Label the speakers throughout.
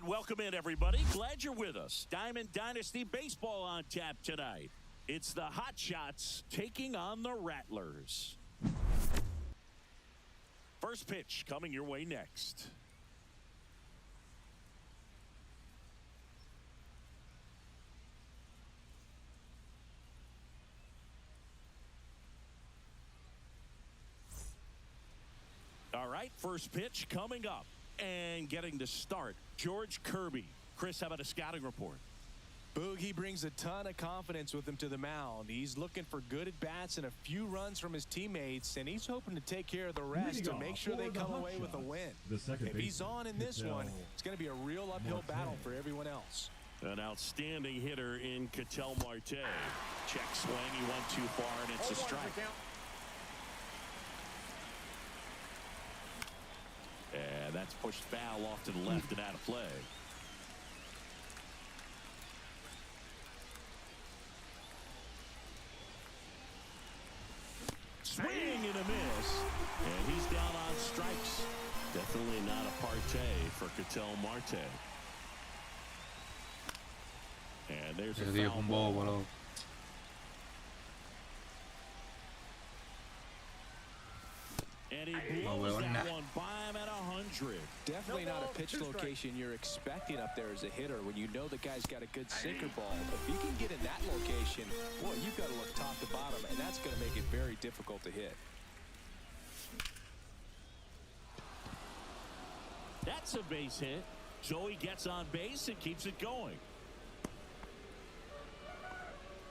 Speaker 1: welcome in, everybody. Glad you're with us. Diamond Dynasty Baseball on tap tonight. It's the Hot Shots taking on the Rattlers. First pitch coming your way next. All right, first pitch coming up. And getting the start, George Kirby. Chris, how about a scouting report?
Speaker 2: Boogie brings a ton of confidence with him to the mound. He's looking for good at-bats and a few runs from his teammates, and he's hoping to take care of the rest to make sure they come away with a win. If he's on in this one, it's going to be a real uphill battle for everyone else.
Speaker 1: An outstanding hitter in Ketel Marte. Check swing, he went too far, and it's a strike. And that's pushed foul off to the left and out of play. Swing and a miss. And he's down on strikes. Definitely not a partay for Ketel Marte. And there's a foul ball. And he blows that one by him at 100.
Speaker 2: Definitely not a pitch location you're expecting up there as a hitter when you know the guy's got a good sinker ball. If you can get in that location, boy, you've got to look top to bottom, and that's going to make it very difficult to hit.
Speaker 1: That's a base hit. So he gets on base and keeps it going.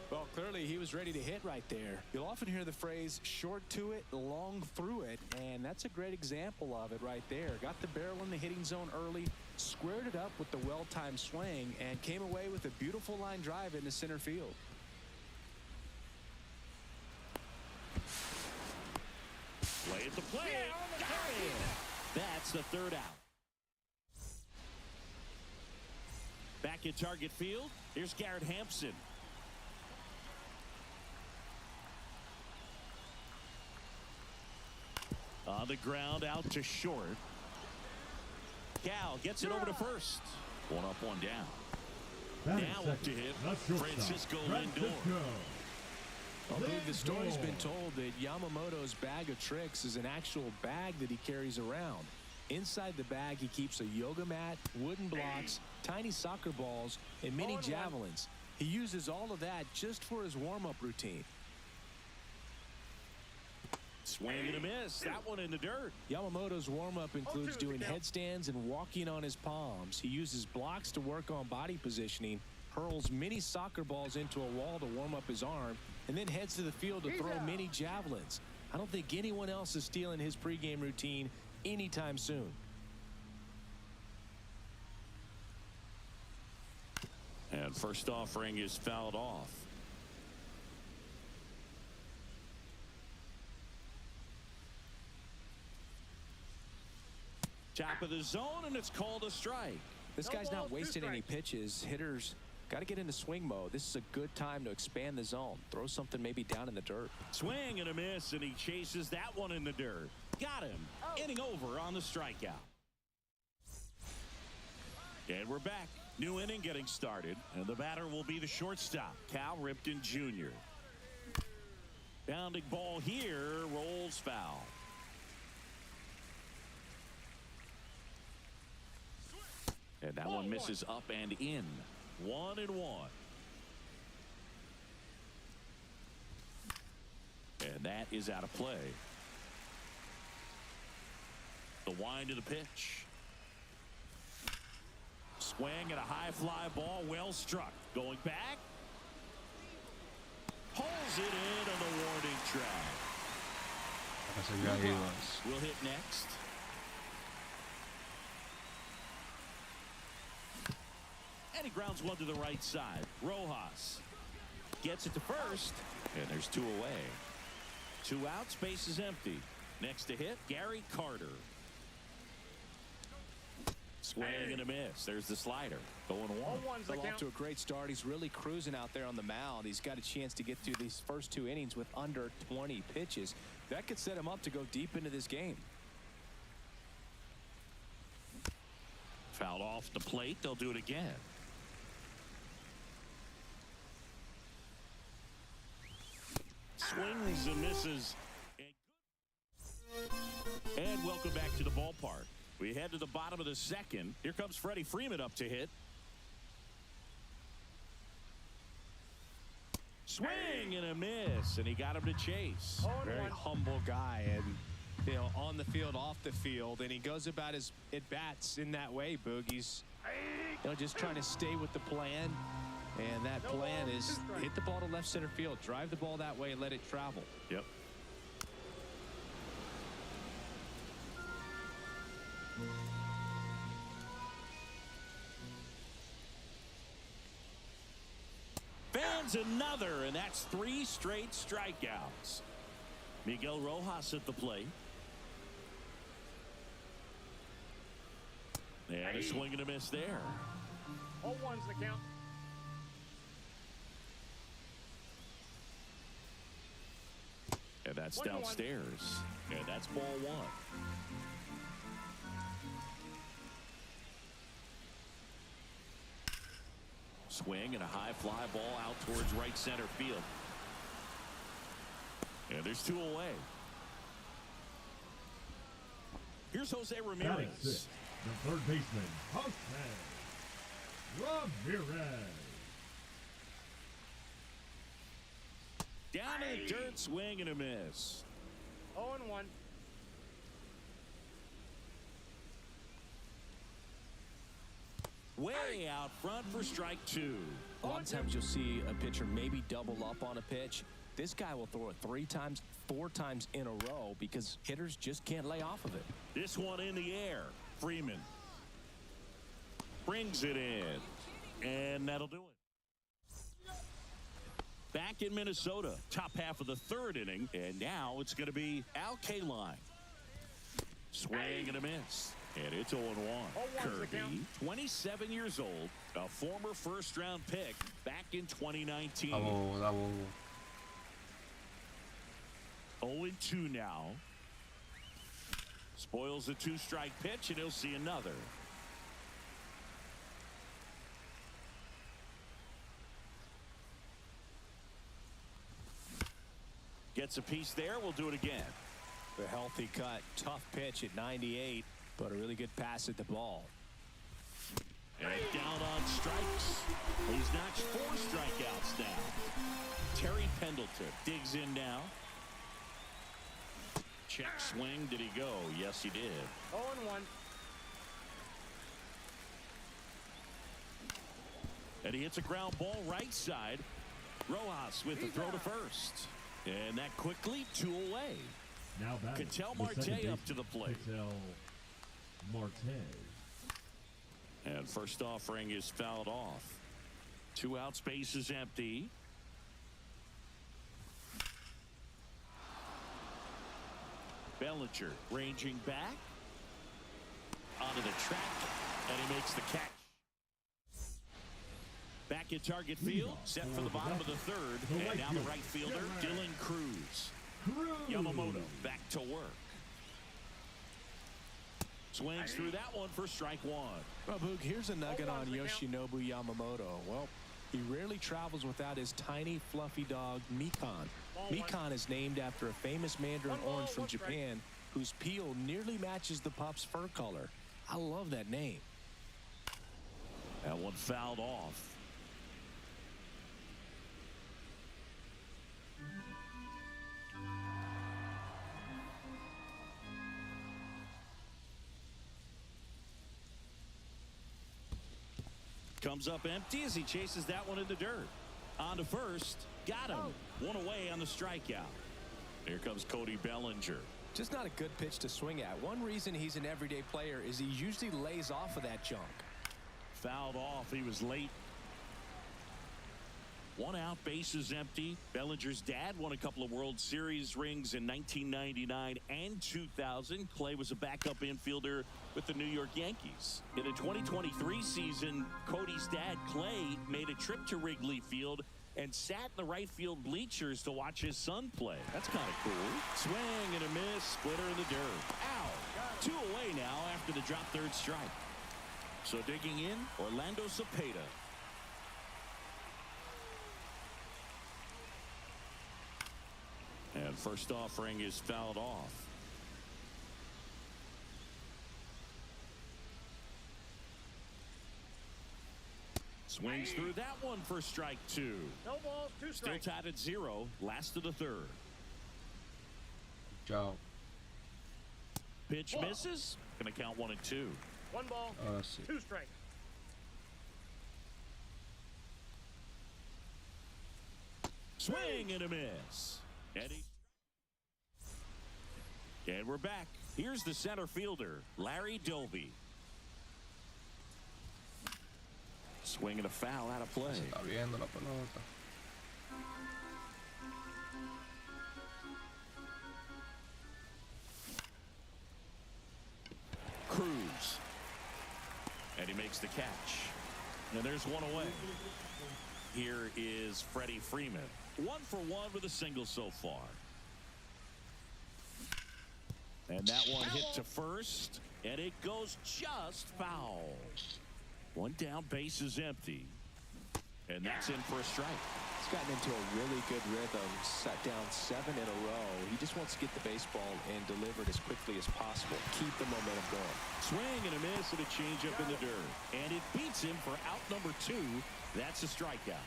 Speaker 2: Well, clearly he was ready to hit right there. You'll often hear the phrase short to it, long through it, and that's a great example of it right there. Got the barrel in the hitting zone early, squared it up with the well-timed swing, and came away with a beautiful line drive into center field.
Speaker 1: Play at the plate. Got it. That's the third out. Back in target field, here's Garrett Hampson. On the ground, out to short. Cal gets it over to first. One up, one down. Now up to hit Francisco Lindor.
Speaker 2: I believe the story's been told that Yamamoto's bag of tricks is an actual bag that he carries around. Inside the bag, he keeps a yoga mat, wooden blocks, tiny soccer balls, and mini javelins. He uses all of that just for his warm-up routine.
Speaker 1: Swing and a miss. That one in the dirt.
Speaker 2: Yamamoto's warm-up includes doing headstands and walking on his palms. He uses blocks to work on body positioning, hurls mini soccer balls into a wall to warm up his arm, and then heads to the field to throw mini javelins. I don't think anyone else is stealing his pregame routine anytime soon.
Speaker 1: And first offering is fouled off. Top of the zone, and it's called a strike.
Speaker 2: This guy's not wasting any pitches. Hitters got to get into swing mode. This is a good time to expand the zone. Throw something maybe down in the dirt.
Speaker 1: Swing and a miss, and he chases that one in the dirt. Got him. Inning over on the strikeout. And we're back. New inning getting started, and the batter will be the shortstop, Cal Ripken Jr. Bounding ball here, rolls foul. And that one misses up and in. 1-1. And that is out of play. The wind of the pitch. Swing and a high fly ball, well struck. Going back. Pulls it in on the warning track. We'll hit next. And he grounds one to the right side. Rojas gets it to first, and there's two away. 2 outs, base is empty. Next to hit, Gary Carter. Swing and a miss. There's the slider. Going one.
Speaker 2: Well, off to a great start. He's really cruising out there on the mound. He's got a chance to get through these first 2 innings with under 20 pitches. That could set him up to go deep into this game.
Speaker 1: Fouled off the plate. They'll do it again. Swings and misses. And welcome back to the ballpark. We head to the bottom of the second. Here comes Freddie Freeman up to hit. Swing and a miss, and he got him to chase.
Speaker 2: Very humble guy, and on the field, off the field, and he goes about his at-bats in that way, Boog. He's just trying to stay with the plan, and that plan is hit the ball to left center field, drive the ball that way, and let it travel.
Speaker 1: Yep. Fans another, and that's 3 straight strikeouts. Miguel Rojas at the plate. And a swing and a miss there.
Speaker 3: 0-1's the count.
Speaker 1: And that's downstairs. And that's ball 1. Swing and a high fly ball out towards right center field. And there's 2 away. Here's Jose Ramirez.
Speaker 4: The third baseman, Jose Ramirez.
Speaker 1: Down in the dirt, swing and a miss.
Speaker 3: 0-1.
Speaker 1: Way out front for strike 2.
Speaker 2: A lot of times you'll see a pitcher maybe double up on a pitch. This guy will throw it 3 times, 4 times in a row because hitters just can't lay off of it.
Speaker 1: This one in the air. Freeman brings it in, and that'll do it. Back in Minnesota, top half of the 3rd inning, and now it's going to be Al Kaline. Swing and a miss. And it's 0-1. Kirby, 27 years old, a former first-round pick back in 2019. 0-2 now. Spoils a 2-strike pitch, and he'll see another. Gets a piece there. We'll do it again.
Speaker 2: A healthy cut, tough pitch at 98, but a really good pass at the ball.
Speaker 1: And down on strikes. He's notched 4 strikeouts now. Terry Pendleton digs in now. Check swing. Did he go? Yes, he did.
Speaker 3: 0-1.
Speaker 1: And he hits a ground ball right side. Rojas with the throw to first. And that quickly 2 away.
Speaker 4: Now batting,
Speaker 1: Ketel
Speaker 4: the
Speaker 1: Marte
Speaker 4: second
Speaker 1: up to the plate.
Speaker 4: Ketel Marte.
Speaker 1: And first offering is fouled off. 2 outs, base is empty. Bellinger ranging back onto the track, and he makes the catch. Back at target field, set for the bottom of the 3rd, and now the right fielder, Dylan Cruz. Yamamoto back to work. Swings through that one for strike 1.
Speaker 2: Well, Boog, here's a nugget on Yoshinobu Yamamoto. Well, he rarely travels without his tiny, fluffy dog, Mikan. Mikan is named after a famous mandarin orange from Japan whose peel nearly matches the pup's fur color. I love that name.
Speaker 1: That one fouled off. Comes up empty as he chases that one in the dirt. On to first. Got him. 1 away on the strikeout. Here comes Cody Bellinger.
Speaker 2: Just not a good pitch to swing at. One reason he's an everyday player is he usually lays off of that junk.
Speaker 1: Fouled off. He was late. 1 out, bases empty. Bellinger's dad won a couple of World Series rings in 1999 and 2000. Clay was a backup infielder with the New York Yankees. In the 2023 season, Cody's dad, Clay, made a trip to Wrigley Field and sat in the right field bleachers to watch his son play. That's kind of cool. Swing and a miss, splitter in the dirt. Ow! 2 away now after the drop 3rd strike. So digging in, Orlando Cepeda. And first offering is fouled off. Swings through that one for strike 2.
Speaker 3: No balls, 2
Speaker 1: Still
Speaker 3: strikes.
Speaker 1: tied at 0. Last of the third.
Speaker 5: Ciao.
Speaker 1: Pitch misses. Going to count 1 and 2.
Speaker 3: 1 ball,
Speaker 5: Ah, sì.
Speaker 3: 2 strikes.
Speaker 1: Swing and a miss. And we're back. Here's the center fielder, Larry Doby. Swing and a foul out of play.
Speaker 5: Está viendo la pelota.
Speaker 1: Cruz. And he makes the catch. And there's one away. Here is Freddie Freeman. 1 for 1 with a single so far. And that one hit to first. And it goes just foul. 1 down, base is empty. And that's in for a strike.
Speaker 2: He's gotten into a really good rhythm, set down 7 in a row. He just wants to get the baseball and deliver it as quickly as possible. Keep the momentum going.
Speaker 1: Swing and a miss and a changeup in the dirt. And it beats him for out number 2. That's a strikeout.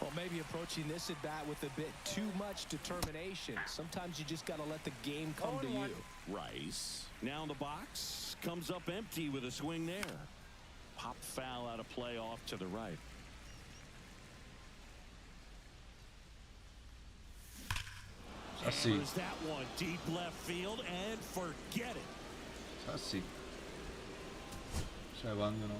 Speaker 2: Well, maybe approaching this at bat with a bit too much determination. Sometimes you just got to let the game come to you.
Speaker 1: Rice now in the box, comes up empty with a swing there. Pop foul out of play off to the right.
Speaker 5: Así.
Speaker 1: There's that one deep left field and forget it.
Speaker 5: Así. Se van de nuevo.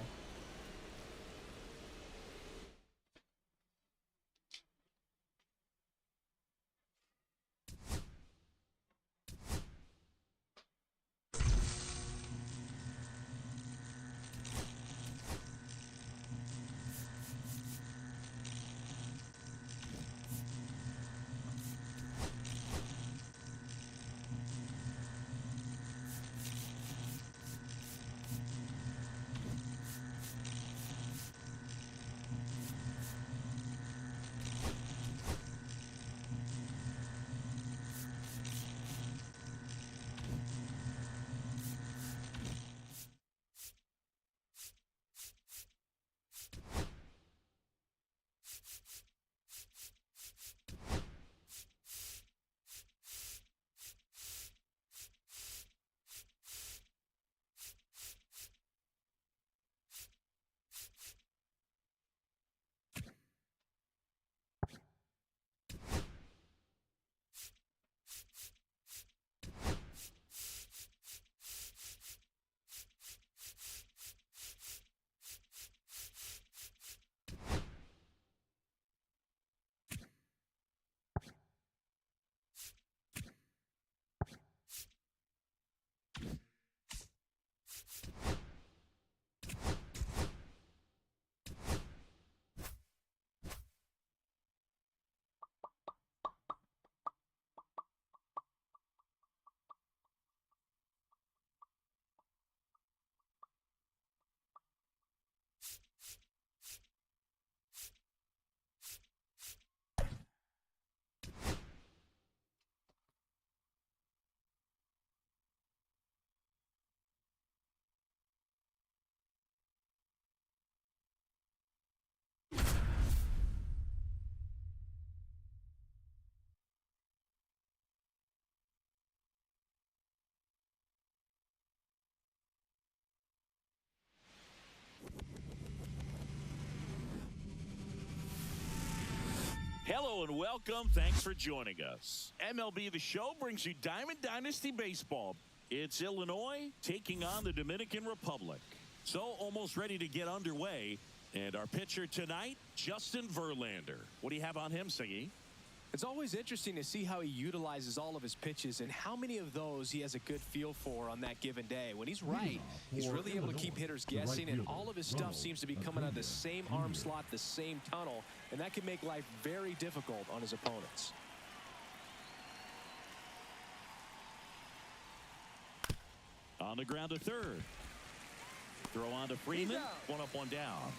Speaker 1: Hello and welcome. Thanks for joining us. MLB The Show brings you Diamond Dynasty Baseball. It's Illinois taking on the Dominican Republic. So almost ready to get underway. And our pitcher tonight, Justin Verlander. What do you have on him, Siggy?
Speaker 2: It's always interesting to see how he utilizes all of his pitches and how many of those he has a good feel for on that given day. When he's right, he's really able to keep hitters guessing, and all of his stuff seems to be coming out of the same arm slot, the same tunnel, and that can make life very difficult on his opponents.
Speaker 1: On the ground to third. Throw on to Freeman. One up, one down.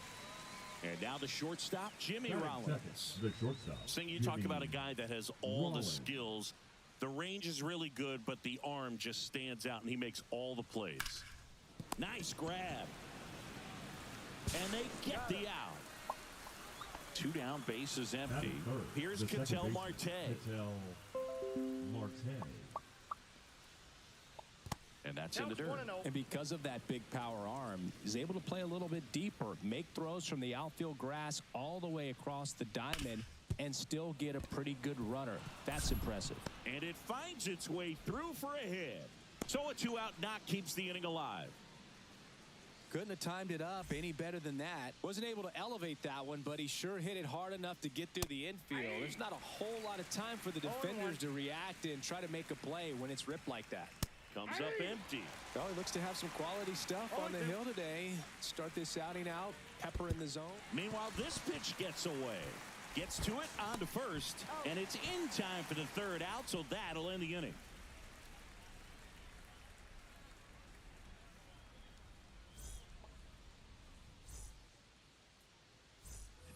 Speaker 1: And now the shortstop, Jimmy
Speaker 4: Batting
Speaker 1: Rollins.
Speaker 4: second, the shortstop.
Speaker 1: Saying you talk
Speaker 4: Jimmy
Speaker 1: about a guy that has all the
Speaker 4: Rollins.
Speaker 1: skills. The range is really good, but the arm just stands out, and he makes all the plays. Nice grab. And they get the out. 2 down, bases empty.
Speaker 4: Batting third,
Speaker 1: Here's
Speaker 4: the second
Speaker 1: Ketel
Speaker 4: baseman,
Speaker 1: Marte.
Speaker 4: Ketel Marte.
Speaker 1: And that's
Speaker 3: Now
Speaker 1: in the
Speaker 3: it's
Speaker 1: dirt.
Speaker 3: 1-0.
Speaker 2: And because of that big power arm, he's able to play a little bit deeper, make throws from the outfield grass all the way across the diamond, and still get a pretty good runner. That's impressive.
Speaker 1: And it finds its way through for a hit. So a 2-out knock keeps the inning alive.
Speaker 2: Couldn't have timed it up any better than that. Wasn't able to elevate that one, but he sure hit it hard enough to get through the infield. There's not a whole lot of time for the defenders to react and try to make a play when it's ripped like that.
Speaker 1: Comes up empty.
Speaker 2: Well, he looks to have some quality stuff on the hill today. Start this outing out, pepper in the zone.
Speaker 1: Meanwhile, this pitch gets away. Gets to it, on to first, and it's in time for the 3rd out, so that'll end the inning.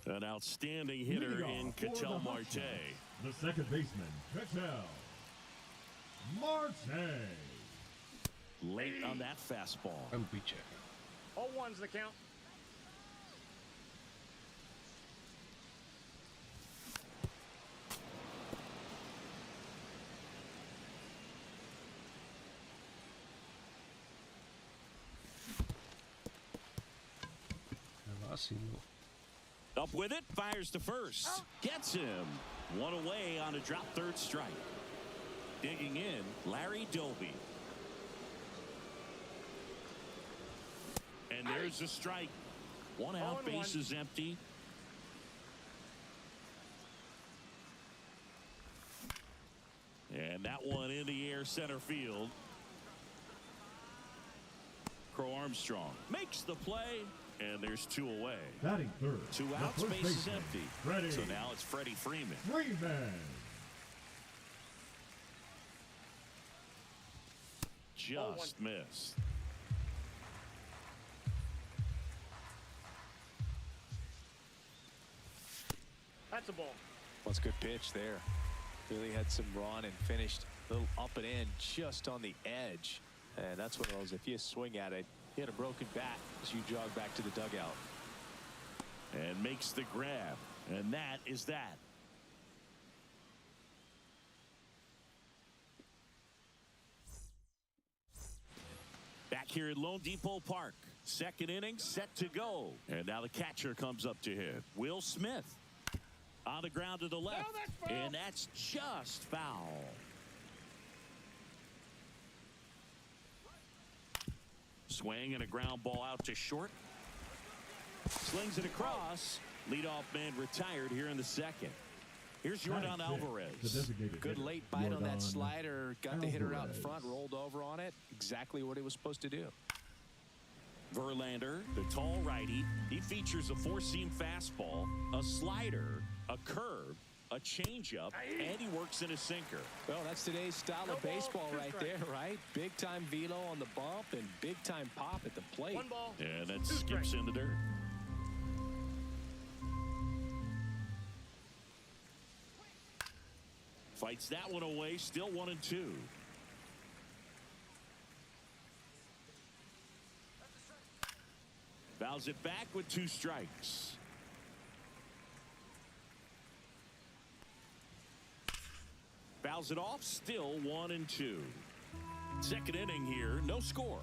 Speaker 1: An outstanding hitter
Speaker 4: Leading
Speaker 1: in
Speaker 4: off for the
Speaker 1: Ketel
Speaker 4: Hawks,
Speaker 1: Marte.
Speaker 4: The second baseman, Ketel Marte.
Speaker 1: Late on that fastball.
Speaker 5: Buen piche.
Speaker 3: 0-1's the count.
Speaker 5: Me va haciendo.
Speaker 1: Up with it, fires to first. Gets him. One away on a drop 3rd strike. Digging in, Larry Doby. And there's a strike. 1 out,
Speaker 3: 0-1.
Speaker 1: base is empty. And that one in the air, center field. Crow Armstrong makes the play, and there's 2 away.
Speaker 4: Batting third.
Speaker 1: 2
Speaker 4: the
Speaker 1: outs,
Speaker 4: first
Speaker 1: base is
Speaker 4: baseman,
Speaker 1: empty.
Speaker 4: Freddie
Speaker 1: So now it's Freddie Freeman.
Speaker 4: Freeman.
Speaker 1: Just missed.
Speaker 3: That's a ball.
Speaker 2: Well, it's a good pitch there. Really had some run and finished a little up and in just on the edge. And that's one of those, if you swing at it, you hit a broken bat as you jog back to the dugout.
Speaker 1: And makes the grab. And that is that. Back here at Lone Depot Park. 2nd inning set to go. And now the catcher comes up to hit. Will Smith. On the ground to the left.
Speaker 3: that's foul.
Speaker 1: And that's just foul. Swing and a ground ball out to short. Slings it across. Leadoff man retired here in the 2nd. Here's Jordan
Speaker 4: Batting sixth, the
Speaker 1: Alvarez.
Speaker 4: designated
Speaker 2: Good
Speaker 4: hitter,
Speaker 2: late bite on that
Speaker 4: Yordan
Speaker 2: slider. Got the hitter out in
Speaker 4: Alvarez.
Speaker 2: front, rolled over on it. Exactly what he was supposed to do.
Speaker 1: Verlander, the tall righty. He features a 4-seam fastball, a slider, a curve, a changeup, and he works in a sinker.
Speaker 2: Well, that's today's style
Speaker 3: No
Speaker 2: of
Speaker 3: ball,
Speaker 2: baseball
Speaker 3: 2
Speaker 2: right
Speaker 3: strikes.
Speaker 2: there, right? Big time velo on the bump and big time pop at the plate.
Speaker 3: 1 ball.
Speaker 1: And that
Speaker 3: 2
Speaker 1: skips
Speaker 3: strikes.
Speaker 1: in the dirt. Fights that one away, still 1-2. Fouls it back with 2 strikes. Fouls it off, still 1-2. 2nd inning here, no score.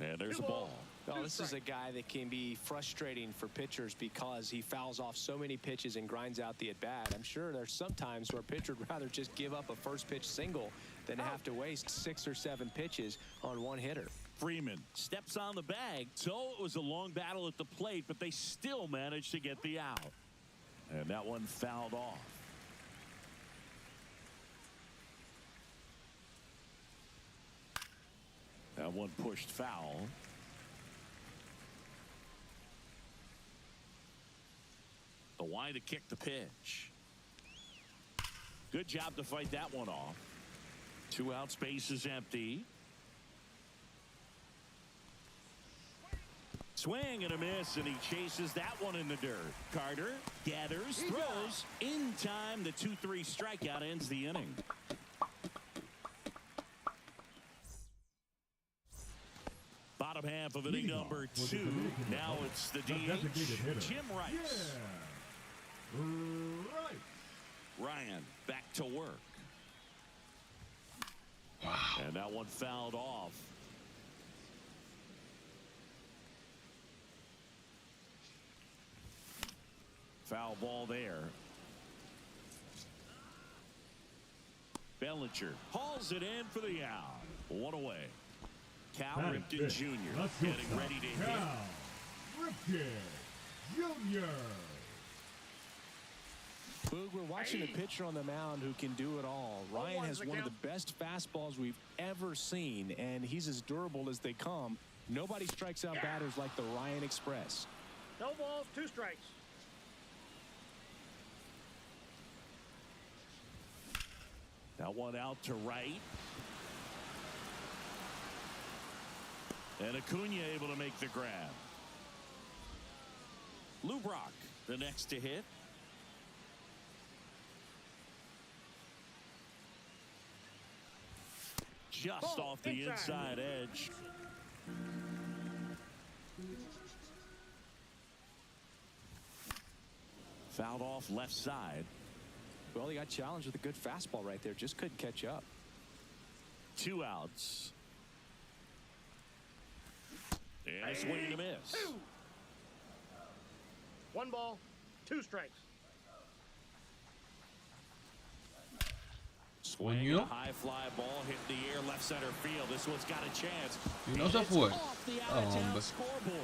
Speaker 1: And there's a ball.
Speaker 2: Oh, this is a guy that can be frustrating for pitchers because he fouls off so many pitches and grinds out the at-bat. I'm sure there's some times where a pitcher would rather just give up a first pitch single than have to waste 6 or 7 pitches on one hitter.
Speaker 1: Freeman steps on the bag. So it was a long battle at the plate, but they still managed to get the out. And that one fouled off. That one pushed foul. The wide to kick the pitch. Good job to fight that one off. 2 out, space is empty. Swing and a miss, and he chases that one in the dirt. Carter gathers, throws in time. The 2-3 strikeout ends the inning. Bottom half of inning number 2. Now it's the DH, Jim Rice.
Speaker 4: Right.
Speaker 1: Ryan back to work.
Speaker 5: Wow.
Speaker 1: And that one fouled off. Foul ball there. Bellinger hauls it in for the out. One away. Cal
Speaker 4: Batting
Speaker 1: Ripken
Speaker 4: fifth.
Speaker 1: Jr.
Speaker 4: Let's go,
Speaker 1: getting ready to hit.
Speaker 4: Cal Ripken Jr.
Speaker 2: Boog, we're watching a pitcher on the mound who can do it all. Ryan has one of the best fastballs we've ever seen, and he's as durable as they come. Nobody strikes out batters like the Ryan Express.
Speaker 3: No balls, 2 strikes.
Speaker 1: That one out to right. And Acuna able to make the grab. Lou Brock, the next to hit. Just off the inside edge. Fouled off left side.
Speaker 2: Well, he got challenged with a good fastball right there. Just couldn't catch up.
Speaker 1: 2 outs. And a swing and a miss.
Speaker 3: 1 ball, 2 strikes.
Speaker 1: Swing, a high fly ball hit the air left center field. This one's got a chance.
Speaker 5: Y no se fue.
Speaker 1: Off the
Speaker 5: Oh,
Speaker 1: out-of-town
Speaker 5: hombre.
Speaker 1: scoreboard.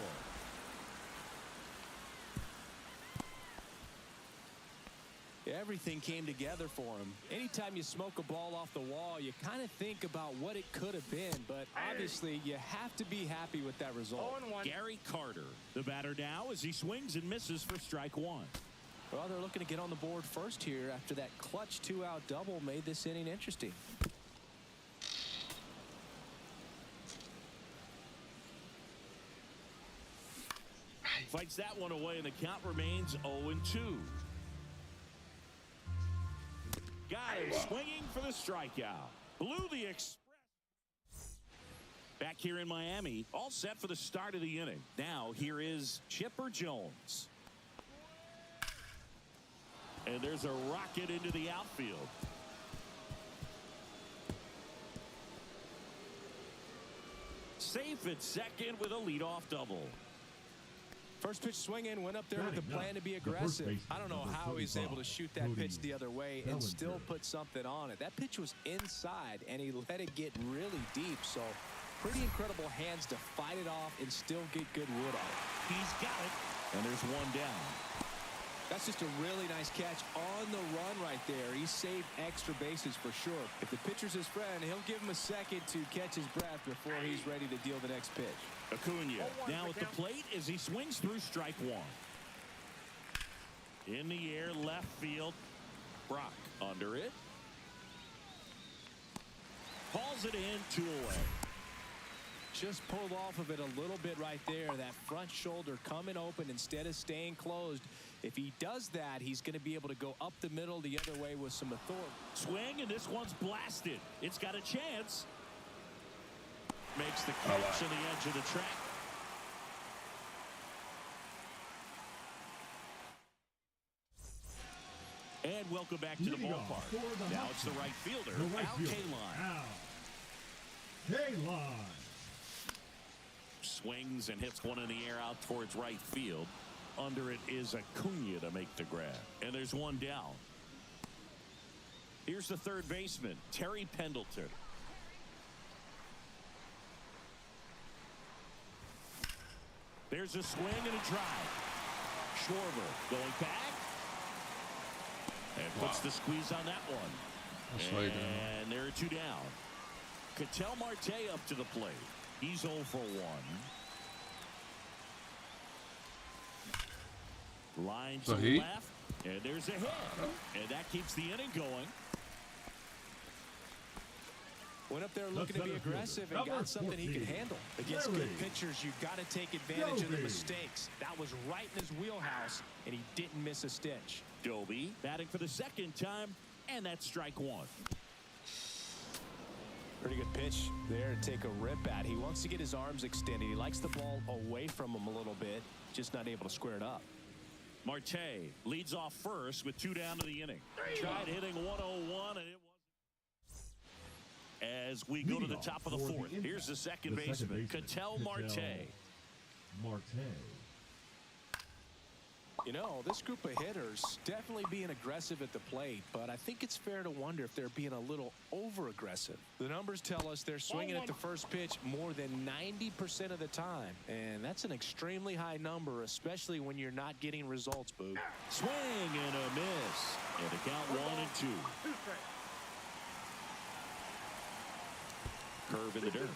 Speaker 2: Everything came together for him. Anytime you smoke a ball off the wall, you kind of think about what it could have been, but obviously you have to be happy with that result.
Speaker 3: 0-1.
Speaker 1: Gary Carter, the batter now as he swings and misses for strike 1.
Speaker 2: Well, they're looking to get on the board first here after that clutch 2-out double made this inning interesting.
Speaker 1: Fights that one away, and the count remains 0-2. Got him swinging for the strikeout. Blew the express. Back here in Miami, all set for the start of the inning. Now here is Chipper Jones. And there's a rocket into the outfield. Safe at second with a leadoff double.
Speaker 2: First pitch swinging, went up there with a
Speaker 4: Batting
Speaker 2: plan
Speaker 4: up,
Speaker 2: to be
Speaker 4: the first
Speaker 2: aggressive.
Speaker 4: baseman,
Speaker 2: I don't know
Speaker 4: number
Speaker 2: how he's able to
Speaker 4: 45,
Speaker 2: shoot that pitch
Speaker 4: Cody
Speaker 2: the other way and still
Speaker 4: Bellinger.
Speaker 2: put something on it. That pitch was inside, and he let it get really deep. So pretty incredible hands to fight it off and still get good wood on it.
Speaker 1: He's got it. And there's one down.
Speaker 2: That's just a really nice catch on the run right there. He saved extra bases for sure. If the pitcher's his friend, he'll give him a second to catch his breath before he's ready to deal the next pitch.
Speaker 1: Acuna now at the plate as he swings through strike 1. In the air, left field. Brock under it. Hauls it in, 2 away.
Speaker 2: Just pulled off of it a little bit right there. That front shoulder coming open instead of staying closed. If he does that, he's going to be able to go up the middle the other way with some authority.
Speaker 1: Swing, and this one's blasted. It's got a chance. Makes the catch on the edge of the track. And welcome back to the
Speaker 4: Leading off
Speaker 1: ballpark.
Speaker 4: for the
Speaker 1: Now
Speaker 4: Husky,
Speaker 1: it's the right fielder,
Speaker 4: the right
Speaker 1: Al
Speaker 4: fielder,
Speaker 1: Kaline.
Speaker 4: Al Kaline.
Speaker 1: Swings and hits one in the air out towards right field. Under it is Acuna to make the grab. And there's one down. Here's the third baseman, Terry Pendleton. There's a swing and a drive. Schwarber going back. And puts the squeeze on that one.
Speaker 5: That's right there.
Speaker 1: And there are 2 down. Ketel Marte up to the plate. He's 0 for 1. Line to
Speaker 5: So he-
Speaker 1: left. And there's a hit. And that keeps the inning going.
Speaker 2: Went up there looking to be aggressive and got something he could handle. Against good pitchers, you've got to take advantage of the mistakes. That was right in his wheelhouse, and he didn't miss a stitch.
Speaker 1: Doby batting for the second time, and that's strike one.
Speaker 2: Pretty good pitch there to take a rip at. He wants to get his arms extended. He likes the ball away from him a little bit, just not able to square it up.
Speaker 1: Marte leads off first with 2 down to the inning. Tried hitting 101, and it was. As we go to the top of the fourth, here's the second baseman, Ketel Marte.
Speaker 2: You know, this group of hitters definitely being aggressive at the plate, but I think it's fair to wonder if they're being a little over-aggressive. The numbers tell us they're swinging at the first pitch more than 90% of the time, and that's an extremely high number, especially when you're not getting results, Boog.
Speaker 1: Swing and a miss. And the count 1-2.
Speaker 3: 2 strikes.
Speaker 1: Curve in the dirt.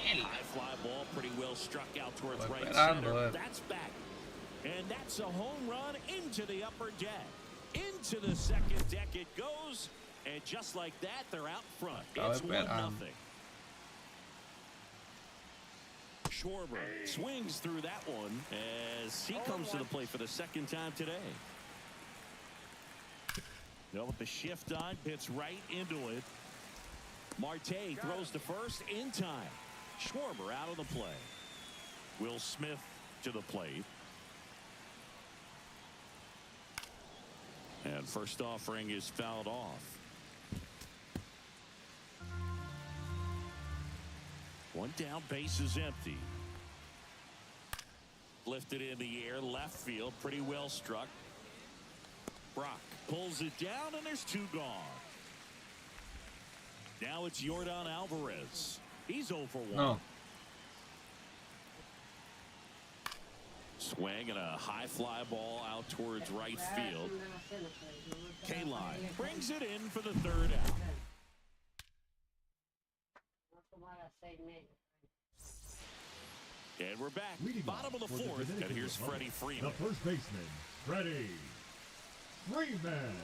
Speaker 1: High fly ball, pretty well struck out towards right center. That's back. And that's a home run into the upper deck. Into the second deck it goes. And just like that, they're out front. It's 1-0. Schwarber swings through that one as he comes to the plate for the second time today. No, with the shift on, hits right into it. Marte throws to first in time. Schwarber out of the play. Will Smith to the plate. And first offering is fouled off. One down, base is empty. Lifted in the air, left field, pretty well struck. Brock pulls it down, and there's 2 gone. Now it's Yordan Alvarez. He's 0 for 1.
Speaker 5: No.
Speaker 1: Swing and a high fly ball out towards right field. K-Line brings it in for the 3rd out. And we're back. Bottom of the 4th, and here's Freddie Freeman.
Speaker 4: The first baseman, Freddie Freeman.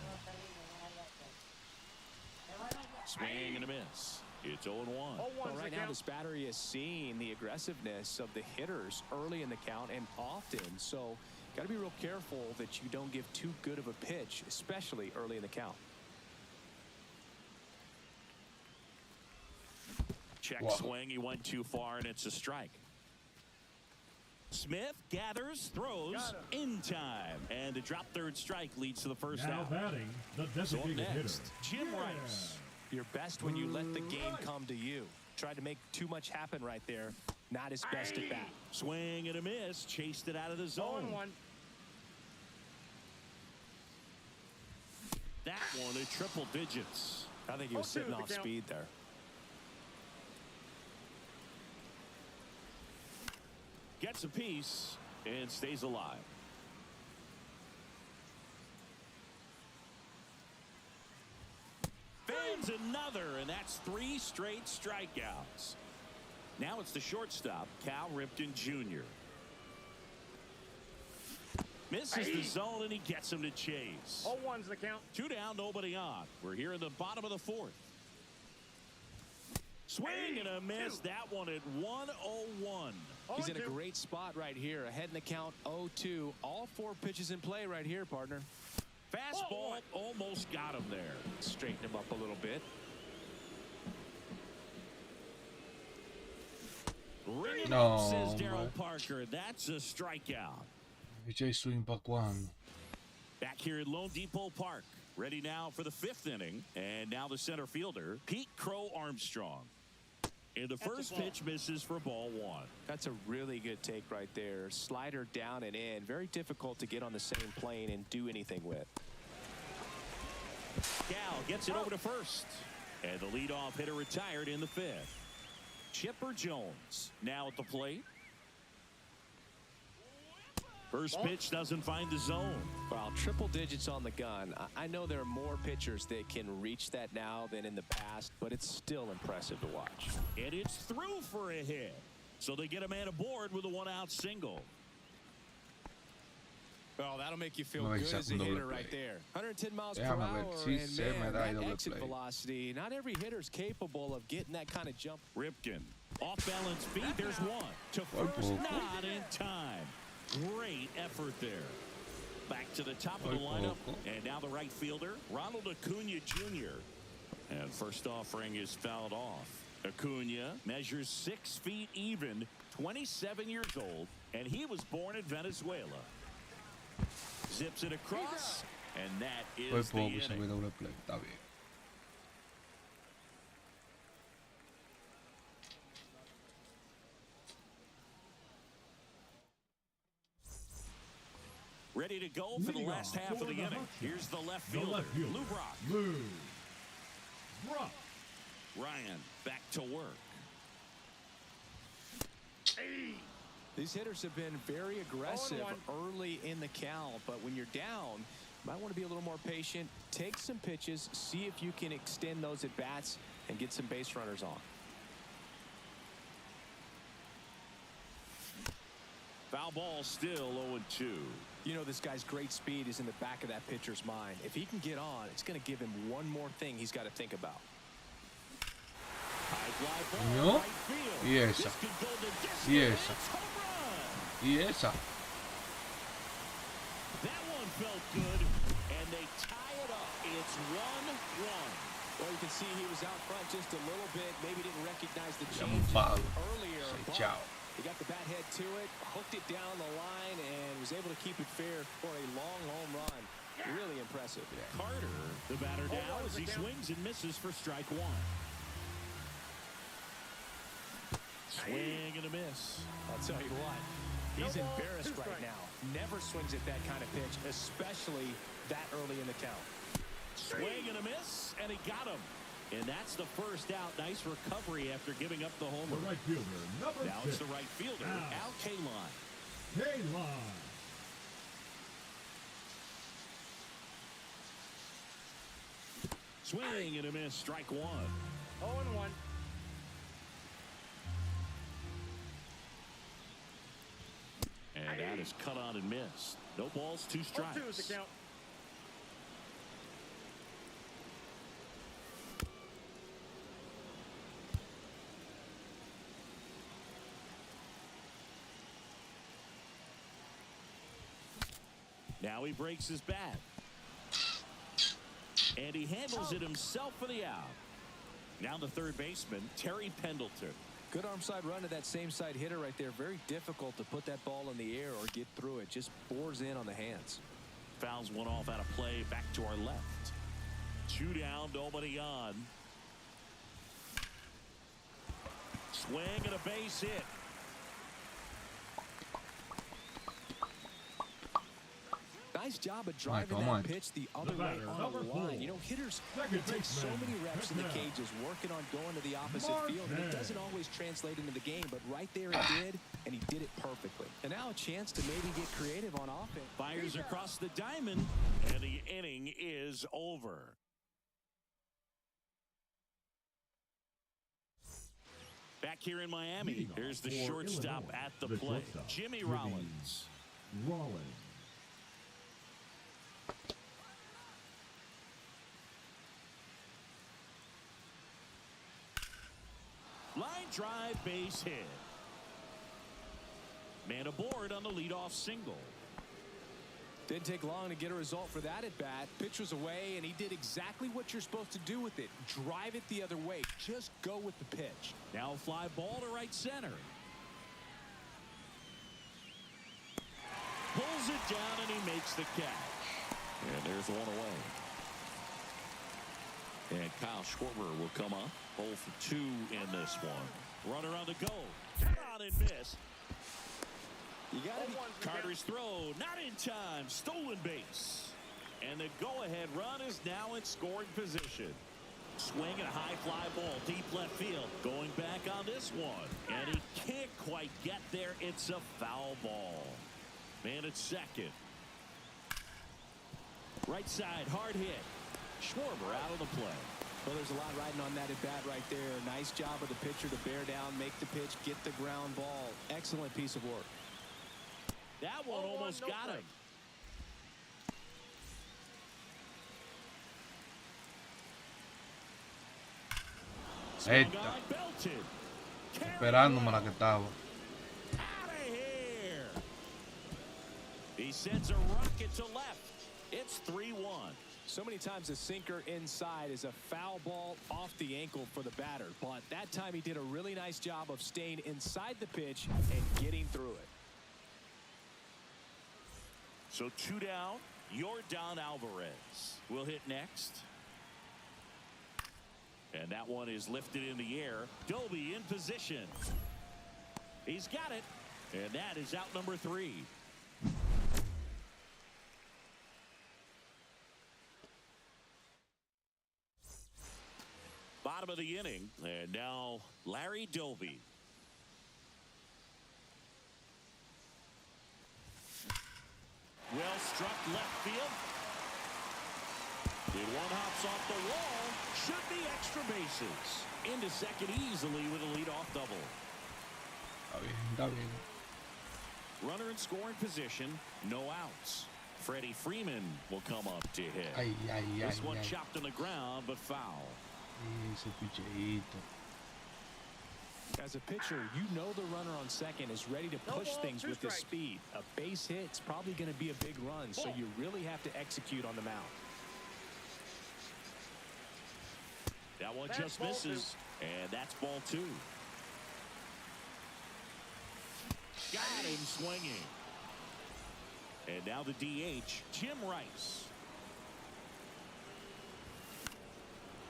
Speaker 1: Swing and a miss. It's 0-1.
Speaker 2: Well, right now this battery is seeing the aggressiveness of the hitters early in the count and often. So got to be real careful that you don't give too good of a pitch, especially early in the count.
Speaker 1: Check swing. He went too far, and it's a strike. Smith gathers, throws in time, and the drop third strike leads to the first out.
Speaker 4: Now batting, the designated hitter,
Speaker 1: Jim Rice.
Speaker 2: You're best when you let the game come to you. Tried to make too much happen right there. Not his best at bat.
Speaker 1: Swing and a miss. Chased it out of the zone.
Speaker 3: 0-1.
Speaker 1: That one at triple digits.
Speaker 2: I think he was sitting off speed there.
Speaker 1: Gets a piece and stays alive. Fans another, and that's 3 straight strikeouts. Now it's the shortstop, Cal Ripken Jr. Misses the zone, and he gets him to chase.
Speaker 3: 0-1's the count.
Speaker 1: 2 down, nobody on. We're here in the bottom of the 4th. Swing and a miss. That one at 1-0-1.
Speaker 2: He's in a great spot right here. Ahead in the count 0-2. All 4 pitches in play right here, partner.
Speaker 1: Fastball almost got him there.
Speaker 2: Straighten him up a little bit.
Speaker 1: Ring it
Speaker 5: No,
Speaker 1: up, says Daryl Parker. That's a strikeout.
Speaker 5: Vijay swing pa Kwan.
Speaker 1: Back here at Lone Depot Park. Ready now for the 5th inning. And now the center fielder, Pete Crow Armstrong. And the first pitch misses for ball 1.
Speaker 2: That's a really good take right there. Slider down and in. Very difficult to get on the same plane and do anything with.
Speaker 1: Cal gets it over to first. And the leadoff hitter retired in the 5th. Chipper Jones now at the plate. First pitch doesn't find the zone.
Speaker 2: Well, triple digits on the gun. I know there are more pitchers that can reach that now than in the past, but it's still impressive to watch.
Speaker 1: And it's through for a hit. So they get a man aboard with a 1-out single.
Speaker 2: Oh, that'll make you feel
Speaker 5: No,
Speaker 2: good
Speaker 5: exacto,
Speaker 2: as a
Speaker 5: un doble
Speaker 2: hitter
Speaker 5: play.
Speaker 2: right there. 110 miles per
Speaker 5: Déjame ver
Speaker 2: hour,
Speaker 5: si
Speaker 2: and
Speaker 5: se me
Speaker 2: man,
Speaker 5: da el
Speaker 2: that
Speaker 5: doble
Speaker 2: exit
Speaker 5: play.
Speaker 2: velocity, not every hitter's capable of getting that kind of jump.
Speaker 1: Ripken. Off balance feet. There's one. To
Speaker 5: Por
Speaker 1: first.
Speaker 5: poco.
Speaker 1: Not in time. Great effort there. Back to the top of the
Speaker 5: Por
Speaker 1: lineup.
Speaker 5: poco.
Speaker 1: And now the right fielder, Ronald Acuna Jr. And first offering is fouled off. Acuna measures 6 feet even, 27 years old, and he was born in Venezuela. Zips it across, and that
Speaker 5: Por
Speaker 1: is the
Speaker 5: poco se ve
Speaker 1: inning.
Speaker 5: doble play. Está bien.
Speaker 1: Ready to go for the
Speaker 4: Leading
Speaker 1: last
Speaker 4: off
Speaker 1: half of
Speaker 4: for
Speaker 1: the
Speaker 4: the
Speaker 1: inning.
Speaker 4: hot shot,
Speaker 1: Here's the left
Speaker 4: The
Speaker 1: fielder,
Speaker 4: left fielder,
Speaker 1: Lou Brock.
Speaker 4: Lou Brock.
Speaker 1: Ryan back to work.
Speaker 2: These hitters have been very aggressive
Speaker 3: 0-1.
Speaker 2: early in the count, but when you're down, you might want to be a little more patient. Take some pitches, see if you can extend those at bats and get some base runners on.
Speaker 1: Foul ball still 0-2.
Speaker 2: You know, this guy's great speed is in the back of that pitcher's mind. If he can get on, it's going to give him one more thing he's got to think about.
Speaker 1: High fly ball,
Speaker 5: No.
Speaker 1: right field.
Speaker 5: Y esa.
Speaker 1: This could go the distance.
Speaker 5: Y esa.
Speaker 1: It's home run.
Speaker 5: Y esa.
Speaker 1: That one felt good, and they tie it up. It's 1-1.
Speaker 2: Well, you can see he was out front just a little bit. Maybe didn't recognize the
Speaker 5: Ya
Speaker 2: change
Speaker 5: mofado.
Speaker 2: earlier.
Speaker 5: Say
Speaker 2: but
Speaker 5: chao.
Speaker 2: he got the bat head to it, hooked it down the line, and was able to keep it fair for a long home run. Really impressive.
Speaker 1: Carter, the batter now,
Speaker 3: runs
Speaker 1: as he
Speaker 3: the count.
Speaker 1: swings and misses for strike one. Swing and a miss.
Speaker 2: I'll tell you what, he's
Speaker 3: No ball,
Speaker 2: embarrassed
Speaker 3: 2
Speaker 2: right
Speaker 3: strikes.
Speaker 2: now. Never swings at that kind of pitch, especially that early in the count.
Speaker 1: Swing and a miss, and he got him. And that's the first out. Nice recovery after giving up the
Speaker 4: The
Speaker 1: homer.
Speaker 4: right fielder, number
Speaker 1: Now
Speaker 4: 6.
Speaker 1: it's the right fielder,
Speaker 4: Al.
Speaker 1: Al Kaline.
Speaker 4: K-Line.
Speaker 1: Swing and a miss, strike one.
Speaker 3: 0-1.
Speaker 1: And that is cut on and missed. No balls, 2 strikes.
Speaker 3: 0-2 is the count.
Speaker 1: Now he breaks his bat. And he handles it himself for the out. Now the third baseman, Terry Pendleton.
Speaker 2: Good arm side run to that same side hitter right there. Very difficult to put that ball in the air or get through it. Just bores in on the hands.
Speaker 1: Fouls one off out of play back to our left. 2 down, nobody on. Swing and a base hit.
Speaker 2: Nice job of driving
Speaker 5: come
Speaker 2: that
Speaker 5: on.
Speaker 2: pitch the other
Speaker 4: The
Speaker 2: way
Speaker 4: batter,
Speaker 2: on
Speaker 4: number
Speaker 2: the
Speaker 4: 4.
Speaker 2: line. You know, hitters
Speaker 4: Second
Speaker 2: they take so
Speaker 4: baseman,
Speaker 2: many reps in the
Speaker 4: Marquez.
Speaker 2: cages working on going to the opposite field. And it
Speaker 4: Marquez.
Speaker 2: doesn't always translate into the game, but right there it did, and he did it perfectly. And now a chance to maybe get creative on offense.
Speaker 1: Fires across the diamond, and the inning is over. Back here in Miami,
Speaker 4: Leading off
Speaker 1: here's the
Speaker 4: for
Speaker 1: shortstop
Speaker 4: Illinois,
Speaker 1: at the
Speaker 4: the
Speaker 1: plate,
Speaker 4: shortstop,
Speaker 1: Jimmy
Speaker 4: Jimmy
Speaker 1: Rollins.
Speaker 4: Rollins.
Speaker 1: Line drive, base hit. Man aboard on the leadoff single.
Speaker 2: Didn't take long to get a result for that at bat. Pitch was away, and he did exactly what you're supposed to do with it. Drive it the other way. Just go with the pitch.
Speaker 1: Now a fly ball to right center. Pulls it down, and he makes the catch. And there's one away. And Kyle Schwarber will come up. 0 for 2 in this one. Runner on the go. Cut on and miss.
Speaker 2: You got to be
Speaker 3: 0-1 is the count.
Speaker 1: Carter's throw, not in time. Stolen base. And the go-ahead run is now in scoring position. Swing and a high fly ball, deep left field. Going back on this one. And he can't quite get there. It's a foul ball. Man at second. Right side, hard hit. Schwarber out of the play.
Speaker 2: Well, there's a lot riding on that at bat right there. Nice job of the pitcher to bear down, make the pitch, get the ground ball. Excellent piece of work.
Speaker 1: That one
Speaker 3: 0-1,
Speaker 1: almost
Speaker 3: no
Speaker 1: got him.
Speaker 3: strikes.
Speaker 1: Swung
Speaker 5: Esta.
Speaker 1: on, belted.
Speaker 5: Esperándome la que estaba.
Speaker 1: Out of here. He sends a rocket to left. It's 3-1.
Speaker 2: So many times a sinker inside is a foul ball off the ankle for the batter. But that time he did a really nice job of staying inside the pitch and getting through it.
Speaker 1: So 2 down. Yordan Alvarez will hit next. And that one is lifted in the air. Doby in position. He's got it. And that is out number 3. Bottom of the inning. And now Larry Doby. Well struck left field. And one hops off the wall. Should be extra bases. Into second easily with a leadoff double.
Speaker 5: Está bien, está bien.
Speaker 1: Runner in scoring position. No outs. Freddie Freeman will come up to hit.
Speaker 5: Ay, ay, ay,
Speaker 1: This one
Speaker 5: ay.
Speaker 1: chopped on the ground, but foul.
Speaker 5: Ese picheíto.
Speaker 2: As a pitcher, you know the runner on second is ready to
Speaker 3: No
Speaker 2: push
Speaker 3: ball,
Speaker 2: things
Speaker 3: 2
Speaker 2: with his
Speaker 3: strikes.
Speaker 2: speed. A base hit's probably going to be a big run, so you really have to execute on the mound.
Speaker 1: That one
Speaker 3: That's
Speaker 1: just
Speaker 3: ball
Speaker 1: misses. And that's ball 2. Got him swinging. And now the DH, Jim Rice.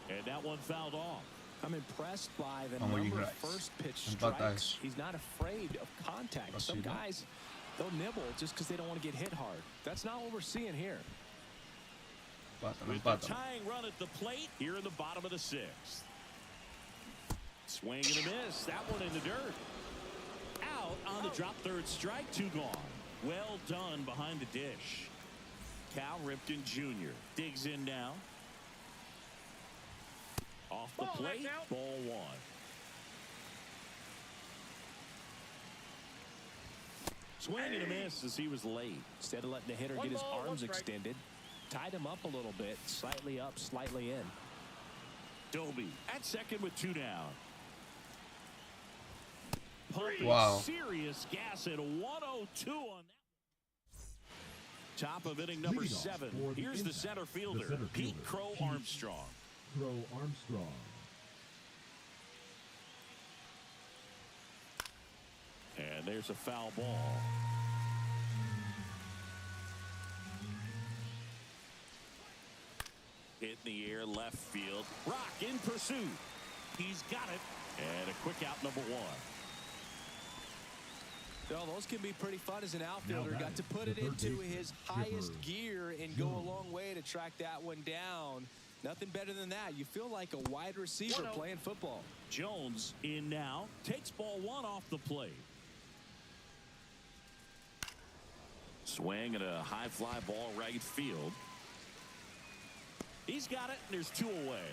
Speaker 1: And that one fouled off.
Speaker 2: I'm impressed by the
Speaker 5: Vamos,
Speaker 2: number of
Speaker 5: Rice.
Speaker 2: first pitch
Speaker 5: Empata
Speaker 2: strikes.
Speaker 5: eso.
Speaker 2: He's not afraid of contact. Some
Speaker 5: Así, ¿no?
Speaker 2: guys, they'll nibble just because they don't want to get hit hard. That's not what we're seeing here.
Speaker 5: Empátalo,
Speaker 1: With the
Speaker 5: empátalo.
Speaker 1: tying run at the plate here in the bottom of the 6th. Swing and a miss. That one in the dirt. Out on the drop third strike. 2 gone. Well done behind the dish. Cal Ripken Jr. digs in now. Off the
Speaker 3: Ball,
Speaker 1: plate.
Speaker 3: that's out.
Speaker 1: Ball 1. Swing and a miss as he was late.
Speaker 2: Instead of letting the hitter
Speaker 3: One
Speaker 2: get his
Speaker 3: ball, 1
Speaker 2: arms
Speaker 3: strike.
Speaker 2: extended, tied him up a little bit, slightly up, slightly in.
Speaker 1: Doby at second with 2 down. Pumping
Speaker 5: Wow.
Speaker 1: serious gas at 102 on that. Top of inning number
Speaker 4: Leadoff
Speaker 1: 7.
Speaker 4: for the
Speaker 1: Here's the
Speaker 4: Impact.
Speaker 1: center fielder,
Speaker 4: The center
Speaker 1: Pete
Speaker 4: fielder,
Speaker 1: Crow
Speaker 4: Pete
Speaker 1: Armstrong.
Speaker 4: Crow Armstrong.
Speaker 1: And there's a foul ball. Hit in the air left field. Rock in pursuit. He's got it. And a quick out number 1.
Speaker 2: Well, those can be pretty fun as an outfielder.
Speaker 4: Now
Speaker 2: Got to put it
Speaker 4: the third
Speaker 2: into
Speaker 4: baseman,
Speaker 2: his highest
Speaker 4: Chipper
Speaker 2: gear and go a
Speaker 4: Jones.
Speaker 2: long way to track that one down. Nothing better than that. You feel like a wide receiver
Speaker 3: 1-0.
Speaker 2: playing football.
Speaker 1: Jones in now. Takes ball 1 off the plate. Swing at a high fly ball right field. He's got it, and there's 2 away.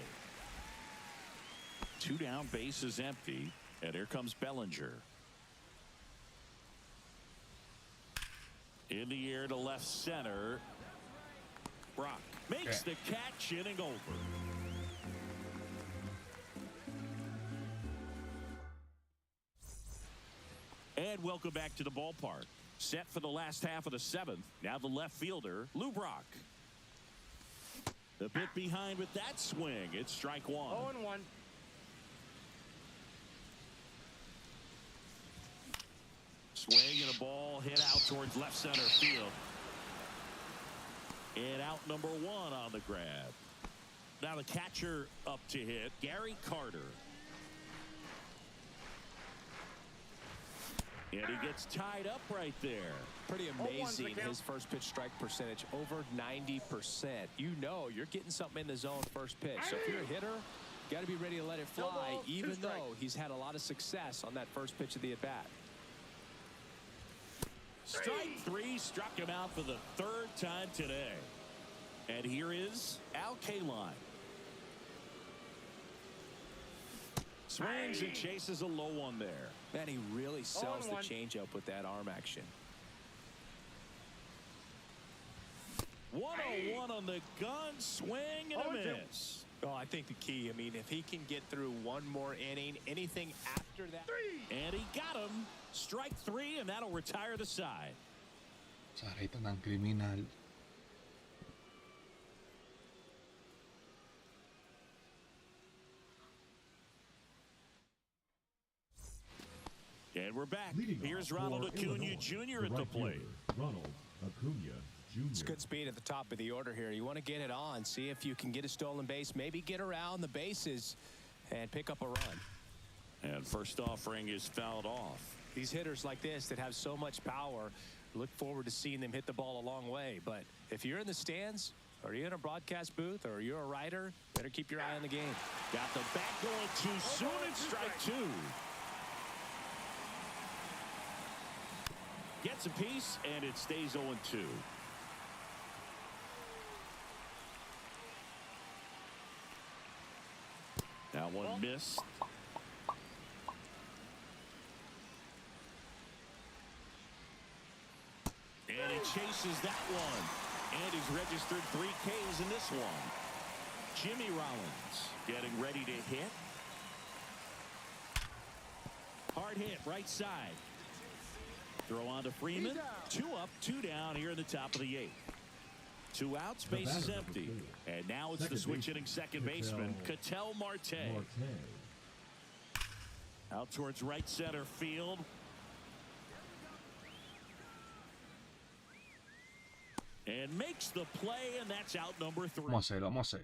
Speaker 1: 2 down, base is empty. And here comes Bellinger. In the air to left center. Brock makes the catch, inning over. And welcome back to the ballpark. Set for the last half of the 7th. Now the left fielder, Lou Brock. The bit behind with that swing. It's strike 1.
Speaker 3: 0-1.
Speaker 1: Swing and a ball hit out towards left center field. And out number 1 on the grab. Now the catcher up to hit, Gary Carter. And he gets tied up right there.
Speaker 2: Pretty
Speaker 3: 0-1 to the
Speaker 2: amazing,
Speaker 3: count.
Speaker 2: his first pitch strike percentage, over 90%. You know you're getting something in the zone first pitch. So if you're a hitter, got to be ready to let it
Speaker 3: No
Speaker 2: fly,
Speaker 3: balls, 2
Speaker 2: even
Speaker 3: strikes.
Speaker 2: though he's had a lot of success on that first pitch of the at-bat.
Speaker 1: Strike 3 struck him out for the 3rd time today. And here is Al Kaline. Swings and chases a low one there.
Speaker 2: Man, he really sells the
Speaker 3: 0-1.
Speaker 2: changeup with that arm action.
Speaker 1: 101 on the gun, swing and a
Speaker 3: 0-2.
Speaker 1: miss.
Speaker 2: Well, I think the key, I mean, if he can get through one more inning, anything after that.
Speaker 1: And he got him. Strike 3, and that'll retire the side.
Speaker 5: Sarita ng kriminal.
Speaker 1: And we're back.
Speaker 4: Leading
Speaker 1: Here's
Speaker 4: off
Speaker 1: Ronald
Speaker 4: for
Speaker 1: Acuna
Speaker 4: Illinois,
Speaker 1: Jr. at the
Speaker 4: right
Speaker 1: plate.
Speaker 4: fielder, Ronald Acuna Jr.
Speaker 2: It's good speed at the top of the order here. You want to get it on, see if you can get a stolen base, maybe get around the bases and pick up a run.
Speaker 1: And first offering is fouled off.
Speaker 2: These hitters like this that have so much power, look forward to seeing them hit the ball a long way. But if you're in the stands, or you're in a broadcast booth, or you're a writer, better keep your eye on the game.
Speaker 1: Got the bat going too soon, and strike 2. Gets a piece, and it stays 0-2. That one missed. And he chases that one. And he's registered 3 Ks in this one. Jimmy Rollins getting ready to hit. Hard hit, right side. Throw on to Freeman. 2 up, 2 down here in the top of the 8th. 2 outs, base is empty. And now it's the switch hitting second baseman, Ketel Marte. Out towards right center field. And makes the play, and that's out number 3.
Speaker 5: Vamos a hacerlo, vamos a hacerlo.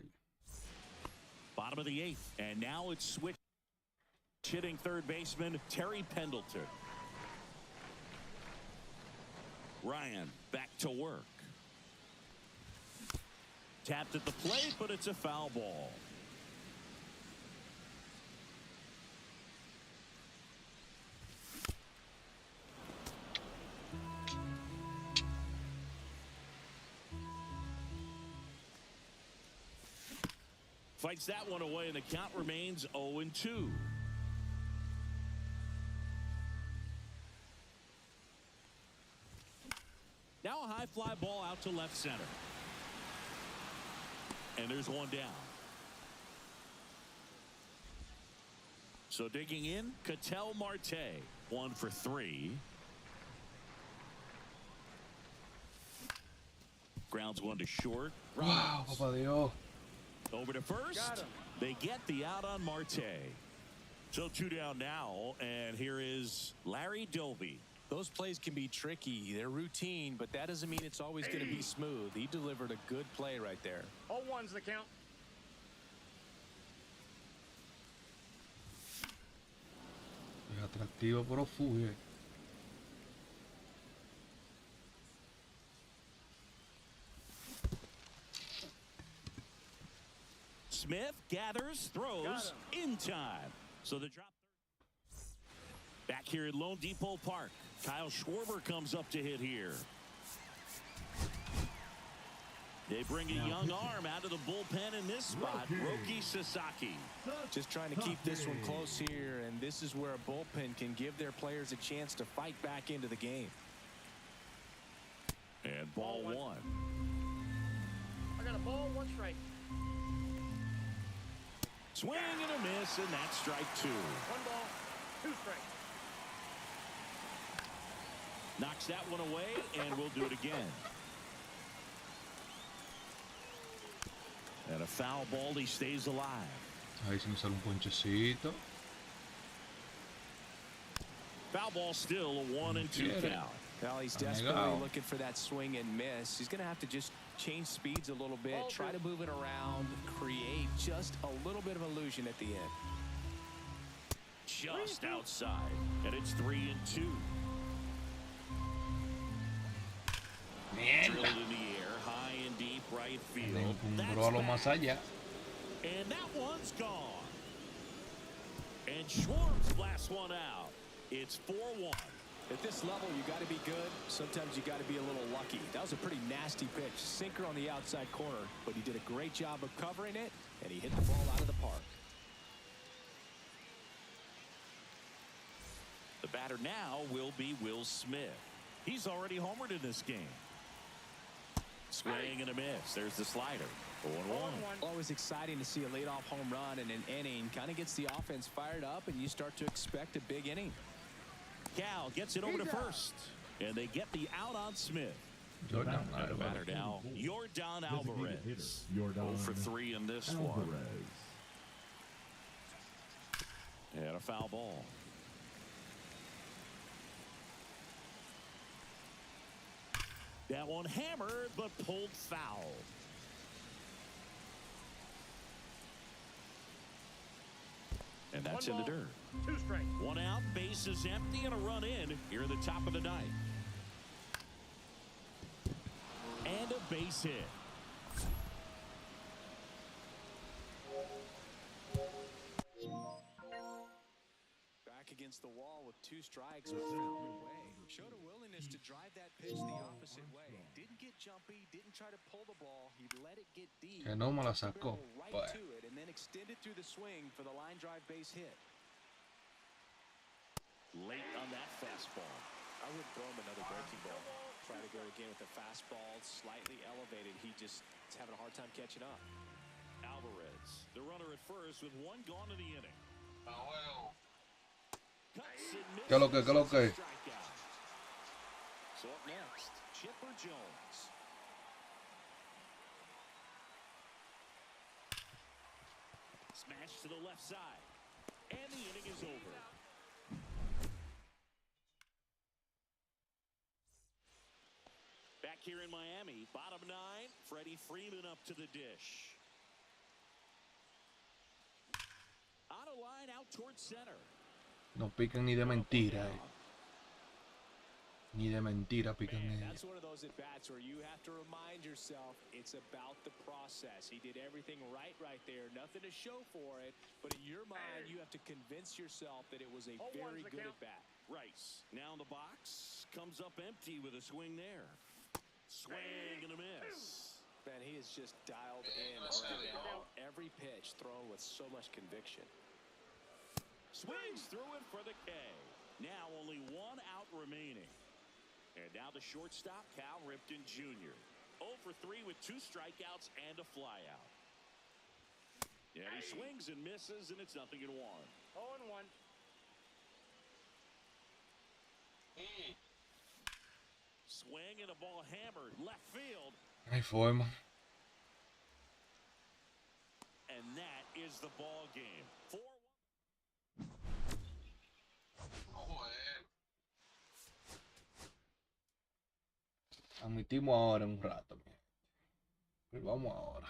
Speaker 1: Bottom of the 8th, and now it's switch hitting third baseman Terry Pendleton. Ryan back to work. Tapped at the plate, but it's a foul ball. Fights that one away, and the count remains 0-2. Now a high fly ball out to left center. And there's one down. So digging in, Ketel Marte. 1 for 3. Grounds one to short.
Speaker 5: Wow, papá Dios.
Speaker 1: Over to first. They get the out on Marte. So 2 down now, and here is Larry Doby.
Speaker 2: Those plays can be tricky. They're routine, but that doesn't mean it's always going to be smooth. He delivered a good play right there.
Speaker 3: 0-1's the count.
Speaker 5: Es atractivo, pero fuge.
Speaker 1: Smith gathers, throws in time. So the drop. Back here at Lone Depot Park, Kyle Schwarber comes up to hit here. They bring a young arm out of the bullpen in this spot, Roki Sasaki.
Speaker 2: Just trying to keep this one close here, and this is where a bullpen can give their players a chance to fight back into the game.
Speaker 1: And ball 1.
Speaker 3: I got a ball, 1 strike.
Speaker 1: Swing and a miss, and that's strike 2.
Speaker 3: 1 ball, 2 strikes.
Speaker 1: Knocks that one away, and we'll do it again. And a foul ball, he stays alive.
Speaker 5: Ahí se me sale un ponchecito.
Speaker 1: Foul ball still a 1-2 count.
Speaker 2: Well, he's desperately looking for that swing and miss. He's going to have to just change speeds a little bit, try to move it around, create just a little bit of illusion at the end.
Speaker 1: Just outside, and it's 3-2. Drilled in the air, high and deep right field. That's back. And that one's gone. And Schwartz blasts one out. It's 4-1.
Speaker 2: At this level, you got to be good. Sometimes you got to be a little lucky. That was a pretty nasty pitch. Sinker on the outside corner, but he did a great job of covering it, and he hit the ball out of the park.
Speaker 1: The batter now will be Will Smith. He's already homered in this game. Swing and a miss. There's the slider. 0-1.
Speaker 3: 0-1.
Speaker 2: Always exciting to see a leadoff home run in an inning. Kind of gets the offense fired up, and you start to expect a big inning.
Speaker 1: Cal gets it over to first. And they get the out on Smith.
Speaker 5: Jordan
Speaker 1: And the batter
Speaker 5: Alvarez.
Speaker 1: now, Yordan
Speaker 4: Designated hitter,
Speaker 1: Alvarez.
Speaker 4: Yordan
Speaker 1: 0 for 3 in this one.
Speaker 4: Alvarez.
Speaker 1: And a foul ball. That one hammered, but pulled foul. And that's in the dirt.
Speaker 3: 2 strikes.
Speaker 1: 1 out, bases empty, and a run in here in the top of the ninth. And a base hit.
Speaker 2: Back against the wall with 2 strikes with foul away. Showed a willingness to drive that pitch the opposite way. Didn't get jumpy, didn't try to pull the ball. He let it get deep.
Speaker 5: Que no me la
Speaker 2: Barrel
Speaker 5: sacó.
Speaker 2: right
Speaker 5: Bueno.
Speaker 2: to it, and then extended through the swing for the line drive base hit.
Speaker 1: Late on that fastball.
Speaker 2: I would throw him another breaking ball. Try to go again with the fastball slightly elevated. He just is having a hard time catching up.
Speaker 1: Alvarez, the runner at first with 1 gone in the inning. Cuts and misses.
Speaker 5: ¿Qué lo que, qué lo que?
Speaker 1: Strikeout. So up next, Chipper Jones. Smash to the left side. And the inning is over. Back here in Miami, bottom 9, Freddie Freeman up to the dish. On a line out towards center.
Speaker 5: No pican ni de mentira. Ni de mentira pican
Speaker 2: Man,
Speaker 5: ellos.
Speaker 2: that's one of those at bats where you have to remind yourself it's about the process. He did everything right there, nothing to show for it, but in your mind you have to convince yourself that it was a very good at bat.
Speaker 1: Rice now in the box, comes up empty with a swing there. Swing and a miss.
Speaker 2: Man, he is just dialed in right now. Every pitch thrown with so much conviction.
Speaker 1: Swings through it for the K. Now only 1 out remaining. And now the shortstop, Cal Ripken Jr. 0 for 3 with 2 strikeouts and a flyout. Yeah, he swings and misses, and it's 0-1.
Speaker 3: 0-1.
Speaker 1: Swing and a ball hammered left field.
Speaker 5: No hay forma.
Speaker 1: And that is the ball game. 4-1.
Speaker 5: Admitimos ahora un rato. Pero vamos ahora.